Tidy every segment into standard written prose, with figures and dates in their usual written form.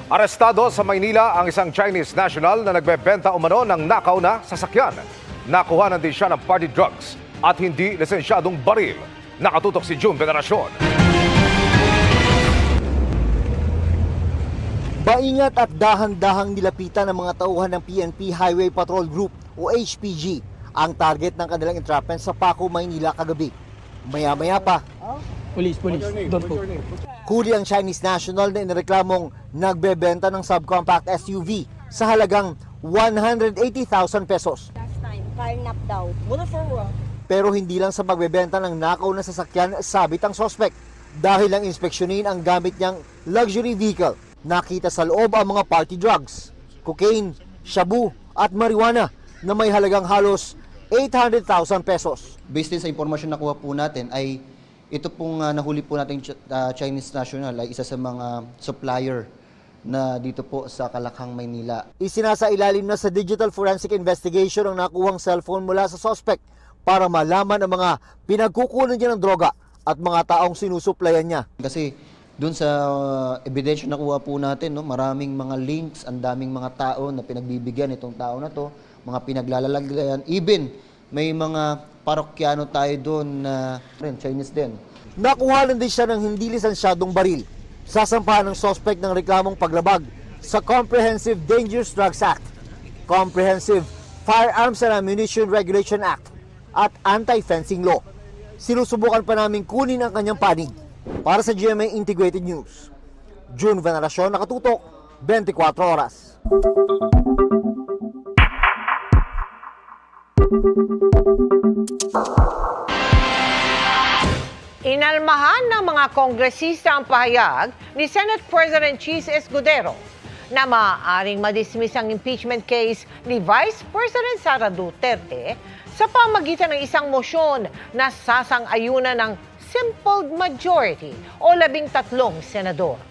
Arestado sa Maynila ang isang Chinese national na nagbebenta umano ng nakaw na sasakyan. Nakuhanan din siya ng party drugs at hindi lisensyadong baril. Nakatutok si June Veneracion. Maingat at dahang-dahang nilapitan ng mga tauhan ng PNP Highway Patrol Group o HPG ang target ng kanilang entrapment sa Paco, Maynila kagabi. Maya-maya pa, Police, don't go. huli ang Chinese national na inireklamong nagbebenta ng subcompact SUV sa halagang 180,000 pesos. Last time, carnap daw. Pero hindi lang sa pagbebenta ng nakaw na sasakyan sabit ang sospek. Dahil lang inspeksyonin ang gamit niyang luxury vehicle, nakita sa loob ang mga party drugs, cocaine, shabu at marijuana na may halagang halos 800,000 pesos. Based din sa impormasyon na kuha po natin ay ito pong nahuli po nating Chinese national ay isa sa mga supplier na dito po sa Kalakhang, Maynila. Isinasailalim na sa digital forensic investigation ang nakuhang cellphone mula sa suspect para malaman ang mga pinagkukunan niya ng droga at mga taong sinusuplayan niya. Kasi doon sa ebidensya na kuha po natin, no, maraming mga links, ang daming mga tao na pinagbibigyan itong tao na to, mga pinaglalagayan, even may mga parokyano tayo doon na Chinese din. Nakuhanan din siya ng hindi lisensyadong baril. Sasampahan ng suspect ng reklamong paglabag sa Comprehensive Dangerous Drugs Act, Comprehensive Firearms and Ammunition Regulation Act at Anti-Fencing Law. Sinusubukan pa namin kunin ang kanyang panig. Para sa GMA Integrated News, June Veneracion, nakatutok, 24 oras. Inalmahan ng mga kongresista ang pahayag ni Senate President Chis Escudero na maaaring madismiss ang impeachment case ni Vice President Sara Duterte sa pamagitan ng isang mosyon na sasang-ayunan ng simple majority o 13 senador.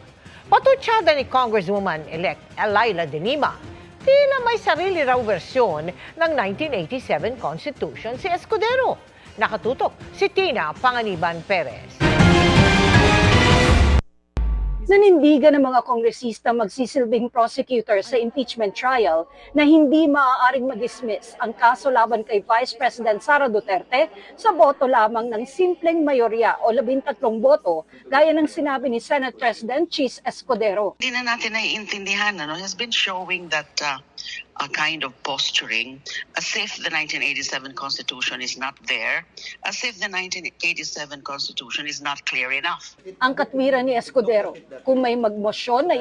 Patutsada ni Congresswoman-elect Elaila De Lima, tila may sarili raw versyon ng 1987 Constitution si Escudero. Nakatutok si Tina Panganiban Perez. Nanindigan ng mga kongresista magsisilbing prosecutor sa impeachment trial na hindi maaaring ma-dismiss ang kaso laban kay Vice President Sara Duterte sa boto lamang ng simpleng mayorya o 13 boto gaya ng sinabi ni Senate President Chis Escudero. Hindi na natin naiintindihan, has been showing that a kind of posturing as if the 1987 Constitution is not there, as if the 1987 Constitution is not clear enough. Ang katwiran ni Escudero, kung may magmosyon na